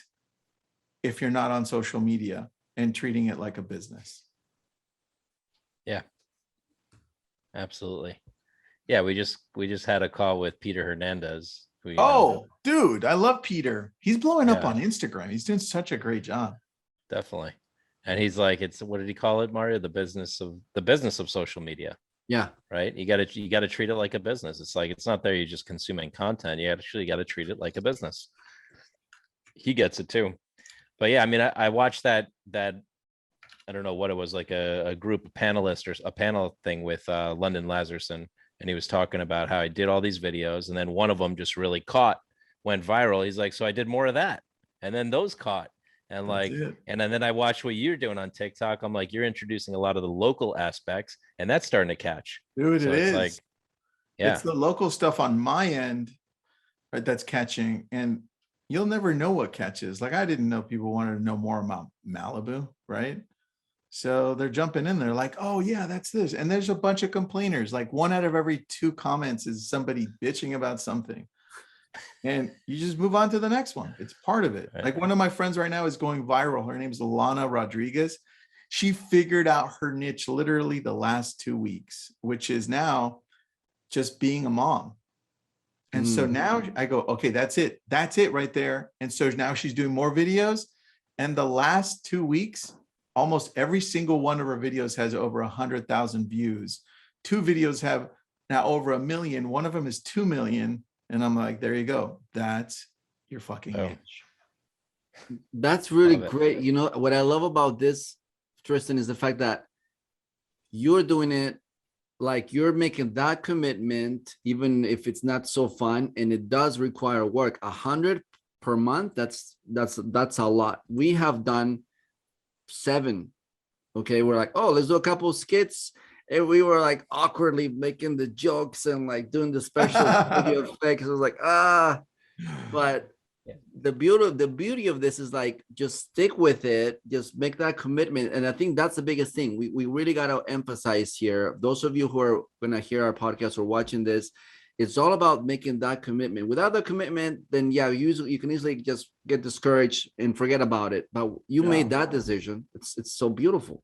Speaker 2: if you're not on social media and treating it like a business.
Speaker 3: Yeah, absolutely. Yeah, we just had a call with Peter Hernandez. Who,
Speaker 2: dude, I love Peter. He's blowing up
Speaker 3: Yeah.
Speaker 2: on Instagram. He's doing such a great job.
Speaker 3: Definitely. And he's like, what did he call it, Mario? The business of social media.
Speaker 1: Yeah.
Speaker 3: Right. You got to treat it like a business. It's like, it's not there. You're just consuming content. You actually got to treat it like a business. He gets it too. But yeah, I mean, I watched that I don't know what it was, like a group of panelists or a panel thing with London Lazarson. And he was talking about how I did all these videos and then one of them just really went viral. He's like, so I did more of that. And then those caught. And
Speaker 2: That's
Speaker 3: like,
Speaker 2: it.
Speaker 3: and then I watch what you're doing on TikTok. I'm like, you're introducing a lot of the local aspects, and that's starting to catch.
Speaker 2: Dude,
Speaker 3: So
Speaker 2: it
Speaker 3: it's
Speaker 2: is.
Speaker 3: like, yeah,
Speaker 2: It's the local stuff on my end, right, that's catching. And you'll never know what catches. Like I didn't know people wanted to know more about Malibu, right? So they're jumping in there like, oh yeah, that's this. And there's a bunch of complainers. Like 1 out of every 2 comments is somebody bitching about something. And you just move on to the next one. It's part of it.
Speaker 3: right.
Speaker 2: Like one of my friends right now is going viral. Her name is Lana Rodriguez. She figured out her niche literally the last 2 weeks, which is now just being a mom. And so now I go, okay, that's it. That's it right there. And so now she's doing more videos. And the last 2 weeks, almost every single one of her videos has over 100,000 views. 2 videos have now over 1 million. One of them is 2 million. And I'm like, there you go. That's your fucking
Speaker 3: Oh.
Speaker 2: niche.
Speaker 1: That's really
Speaker 3: Love it.
Speaker 1: great. You know, what I love about this, Tristan, is the fact that you're doing it like you're making that commitment, even if it's not so fun and it does require work. 100 per month, that's a lot. We have done 7. Okay, we're like, oh, let's do a couple of skits. And we were like awkwardly making the jokes and like doing the special video effects. It was like, but
Speaker 3: Yeah.
Speaker 1: the beauty of this is like just stick with it, just make that commitment. And I think that's the biggest thing. We really got to emphasize here. Those of you who are gonna hear our podcast or watching this, it's all about making that commitment. Without the commitment, then yeah, you can easily just get discouraged and forget about it. But you made that decision. It's so beautiful.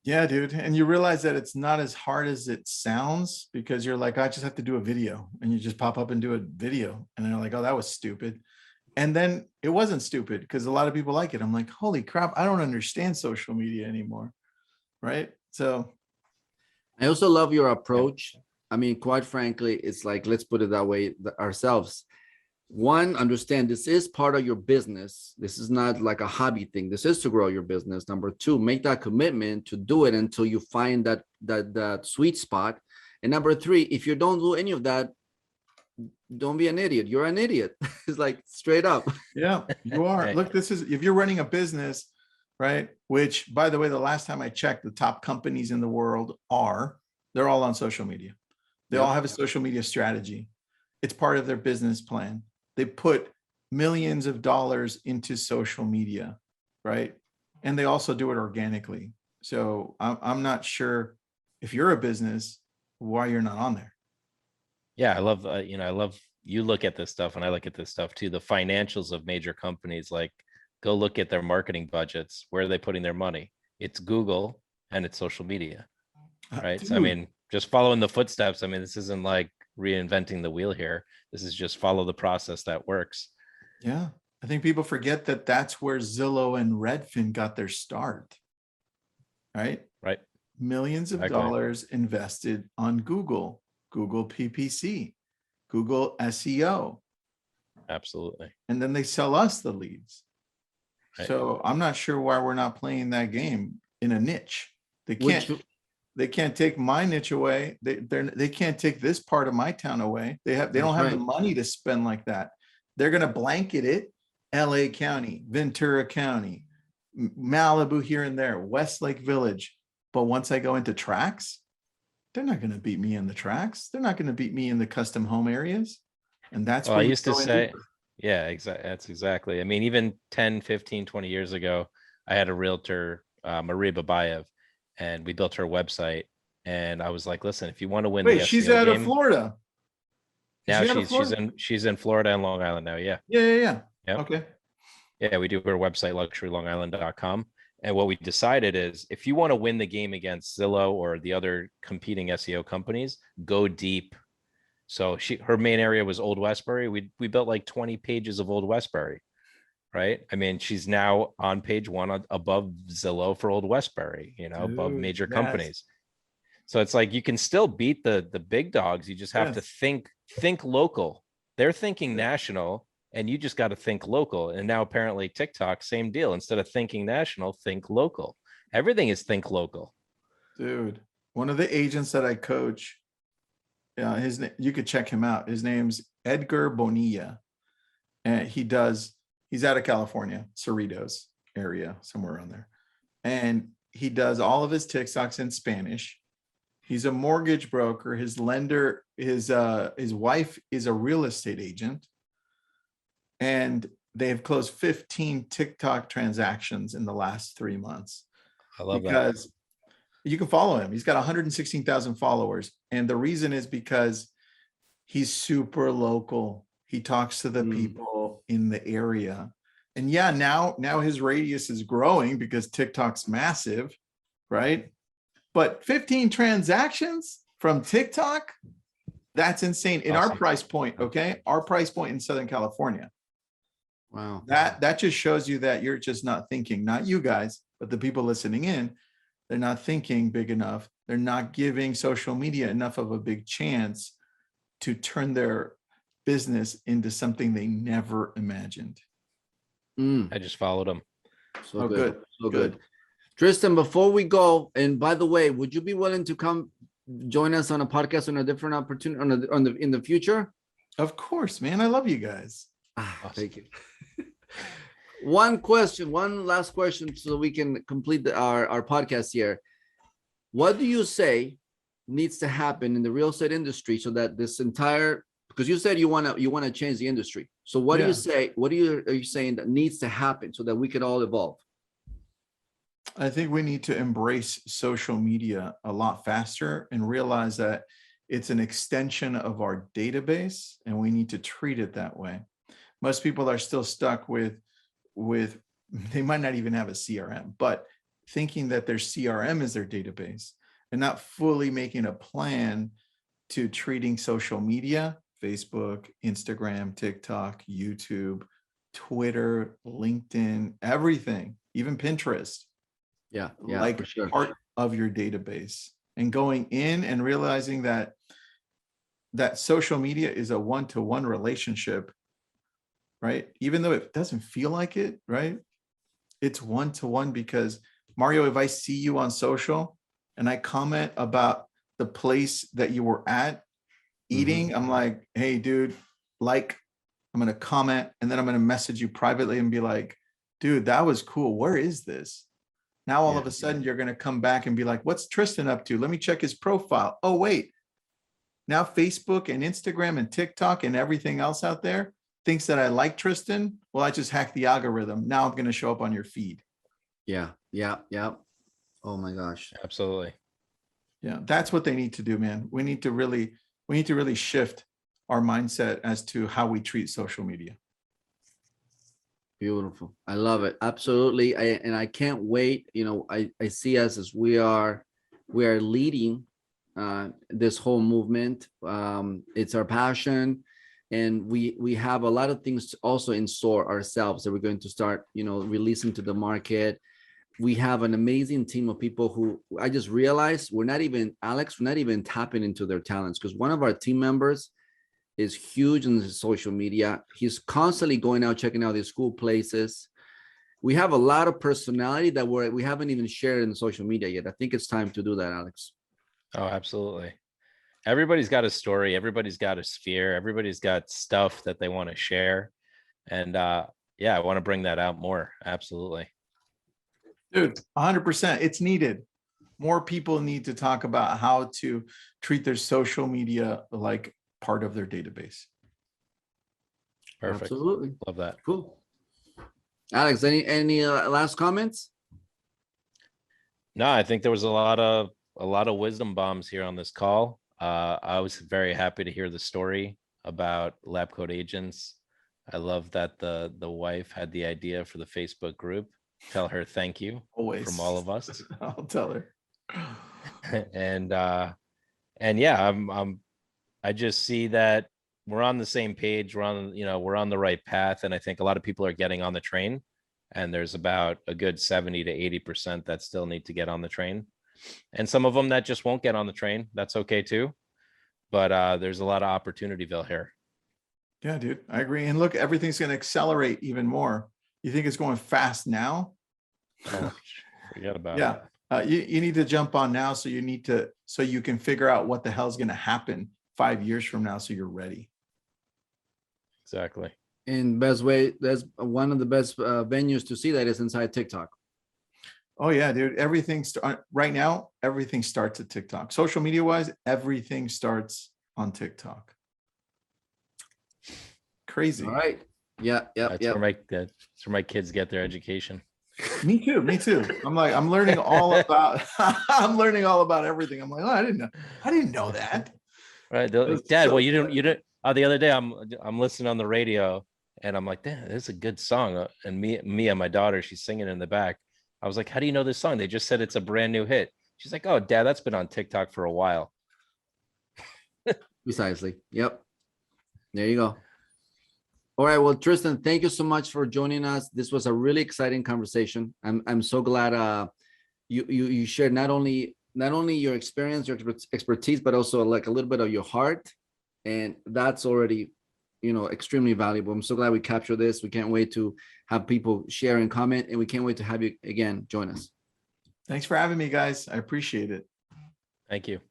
Speaker 2: Yeah, dude. And you realize that it's not as hard as it sounds because you're like, I just have to do a video, and you just pop up and do a video. And they're like, oh, that was stupid. And then it wasn't stupid because a lot of people like it. I'm like, holy crap, I don't understand social media anymore. Right. So
Speaker 1: I also love your approach. I mean, quite frankly, it's like, let's put it that way ourselves. One, understand this is part of your business. This is not like a hobby thing. This is to grow your business. Number 2, make that commitment to do it until you find that sweet spot. And number 3, if you don't do any of that, don't be an idiot. You're an idiot. It's like straight up.
Speaker 2: yeah, you are.
Speaker 3: Right.
Speaker 2: Look, this is, if you're running a business, right? Which, by the way, the last time I checked, the top companies in the world they're all on social media. They all have a social media strategy. It's part of their business plan. They put millions of dollars into social media, right? And they also do it organically. So I'm not sure if you're a business, why you're not on there.
Speaker 3: Yeah, I love, I love you look at this stuff and I look at this stuff too. The financials of major companies, like go look at their marketing budgets. Where are they putting their money? It's Google and it's social media, right? So, I mean, just following the footsteps. I mean, this isn't like reinventing the wheel here. This is just follow the process that works.
Speaker 2: Yeah. I think people forget that that's where Zillow and Redfin got their start, right?
Speaker 3: Right.
Speaker 2: Millions of dollars invested on Google PPC, Google SEO.
Speaker 3: Absolutely.
Speaker 2: And then they sell us the leads.
Speaker 3: Right.
Speaker 2: So I'm not sure why we're not playing that game in a niche. They can't take my niche away. They can't take this part of my town away. They don't have the money to spend like that. They're going to blanket it. LA County, Ventura County, Malibu here and there, Westlake Village. But once I go into tracks, they're not going to beat me in the tracks. They're not going to beat me in the custom home areas. And that's what
Speaker 3: I used to say, yeah, exactly. That's exactly. I mean, even 10, 15, 20 years ago, I had a realtor, Maria Babayev, and we built her website. And I was like, listen, if you want to win the
Speaker 2: she's
Speaker 3: SEO
Speaker 2: out
Speaker 3: game,
Speaker 2: of Florida.
Speaker 3: now she's in Florida and Long Island now. Yeah.
Speaker 2: Yeah.
Speaker 3: Yep.
Speaker 2: Okay.
Speaker 3: Yeah, we do her website, luxurylongisland.com. And what we decided is if you want to win the game against Zillow or the other competing SEO companies, go deep. So her main area was Old Westbury. We built like 20 pages of Old Westbury, right? I mean, she's now on page 1 above Zillow for Old Westbury, above major companies. So it's like you can still beat the big dogs. You just have to think local. They're thinking national, and you just got to think local. And now apparently TikTok, same deal. Instead of thinking national, think local. Everything is think local.
Speaker 2: Dude, one of the agents that I coach, you could check him out. His name's Edgar Bonilla. And he does He's out of California, Cerritos area, somewhere around there. And he does all of his TikToks in Spanish. He's a mortgage broker. His lender, his wife is a real estate agent. And they have closed 15 TikTok transactions in the last 3 months.
Speaker 3: I love that.
Speaker 2: Because you can follow him. He's got 116,000 followers. And the reason is because he's super local. He talks to the people in the area. And yeah, now his radius is growing because TikTok's massive, right? But 15 transactions from TikTok, that's insane. In
Speaker 3: Awesome.
Speaker 2: our price point, okay? Our price point in Southern California.
Speaker 1: Wow.
Speaker 2: That just shows you that you're just not thinking, not you guys, but the people listening in, they're not thinking big enough. They're not giving social media enough of a big chance to turn their business into something they never imagined.
Speaker 3: I just followed him.
Speaker 1: So
Speaker 2: Oh, good.
Speaker 1: So good. Tristan, before we go, and by the way, would you be willing to come join us on a podcast on a different opportunity in the future?
Speaker 2: Of course, man. I love you guys.
Speaker 3: Awesome.
Speaker 1: Thank you. One last question, so we can complete our podcast here. What do you say needs to happen in the real estate industry so that this entire, because you said you want to change the industry. So what do you say? What are you saying that needs to happen so that we could all evolve?
Speaker 2: I think we need to embrace social media a lot faster and realize that it's an extension of our database, and we need to treat it that way. Most people are still stuck with they might not even have a CRM, but thinking that their CRM is their database and not fully making a plan to treating social media, Facebook, Instagram, TikTok, YouTube, Twitter, LinkedIn, everything, even Pinterest.
Speaker 1: Yeah,
Speaker 2: Like
Speaker 1: for sure.
Speaker 2: part of your database, and going in and realizing that social media is a one-to-one relationship, right? Even though it doesn't feel like it, right? It's one-to-one, because Mario, if I see you on social and I comment about the place that you were at eating, I'm like, hey, dude, I'm going to comment, and then I'm going to message you privately and be like, dude, that was cool. Where is this? Now, all of a sudden, you're going to come back and be like, what's Tristan up to? Let me check his profile. Oh, wait. Now, Facebook and Instagram and TikTok and everything else out there thinks that I like Tristan. Well, I just hacked the algorithm. Now I'm going to show up on your feed.
Speaker 1: Yeah. Oh my gosh.
Speaker 3: Absolutely.
Speaker 2: Yeah, that's what they need to do, man. We need to really shift our mindset as to how we treat social media.
Speaker 1: Beautiful. I love it. Absolutely. I can't wait. I see us as we are leading this whole movement. It's our passion, and we have a lot of things also in store ourselves that we're going to start, releasing to the market. We have an amazing team of people who I just realized we're not even tapping into their talents, because one of our team members is huge in social media. He's constantly going out, checking out these cool places. We have a lot of personality that we haven't even shared in social media yet. I think it's time to do that, Alex.
Speaker 3: Oh, absolutely. Everybody's got a story. Everybody's got a sphere. Everybody's got stuff that they want to share. And I want to bring that out more. Absolutely.
Speaker 2: Dude, 100%. It's needed. More people need to talk about how to treat their social media like part of their database.
Speaker 3: Perfect.
Speaker 1: Absolutely.
Speaker 3: Love that.
Speaker 1: Cool. Alex, any last comments?
Speaker 3: No, I think there was a lot of wisdom bombs here on this call. I was very happy to hear the story about LabCoat Agents. I love that the wife had the idea for the Facebook group. Tell her thank you.
Speaker 2: Always.
Speaker 3: From all of us.
Speaker 2: I'll tell her.
Speaker 3: And yeah, I just see that we're on the same page. We're on the right path. And I think a lot of people are getting on the train, and there's about a good 70 to 80% that still need to get on the train. And some of them that just won't get on the train. That's okay too. But there's a lot of opportunityville here.
Speaker 2: Yeah, dude, I agree. And look, everything's going to accelerate even more. You think it's going fast now?
Speaker 3: Oh, forget about it.
Speaker 2: Yeah. You need to jump on now. So you can figure out what the hell's going to happen 5 years from now, so you're ready.
Speaker 3: Exactly.
Speaker 1: And best way, that's one of the best venues to see that is inside TikTok.
Speaker 2: Oh yeah, dude. Right now, everything starts at TikTok. Social media wise, everything starts on TikTok. Crazy.
Speaker 1: All right. Yeah.
Speaker 3: That's where my kids get their education.
Speaker 2: Me too. Me too. I'm learning all about, I'm learning all about everything. I'm like, oh, I didn't know that.
Speaker 3: Right. They're like,
Speaker 2: That's
Speaker 3: Dad,
Speaker 2: so
Speaker 3: well, you didn't, the other day I'm listening on the radio and I'm like, damn, this is a good song. And me and my daughter, she's singing in the back. I was like, how do you know this song? They just said it's a brand new hit. She's like, oh, Dad, that's been on TikTok for a while.
Speaker 1: Precisely. Yep. There you go. All right. Well, Tristan, thank you so much for joining us. This was a really exciting conversation. I'm so glad you shared not only your experience, your expertise, but also like a little bit of your heart. And that's already, extremely valuable. I'm so glad we captured this. We can't wait to have people share and comment, and we can't wait to have you again join us.
Speaker 2: Thanks for having me, guys. I appreciate it.
Speaker 3: Thank you.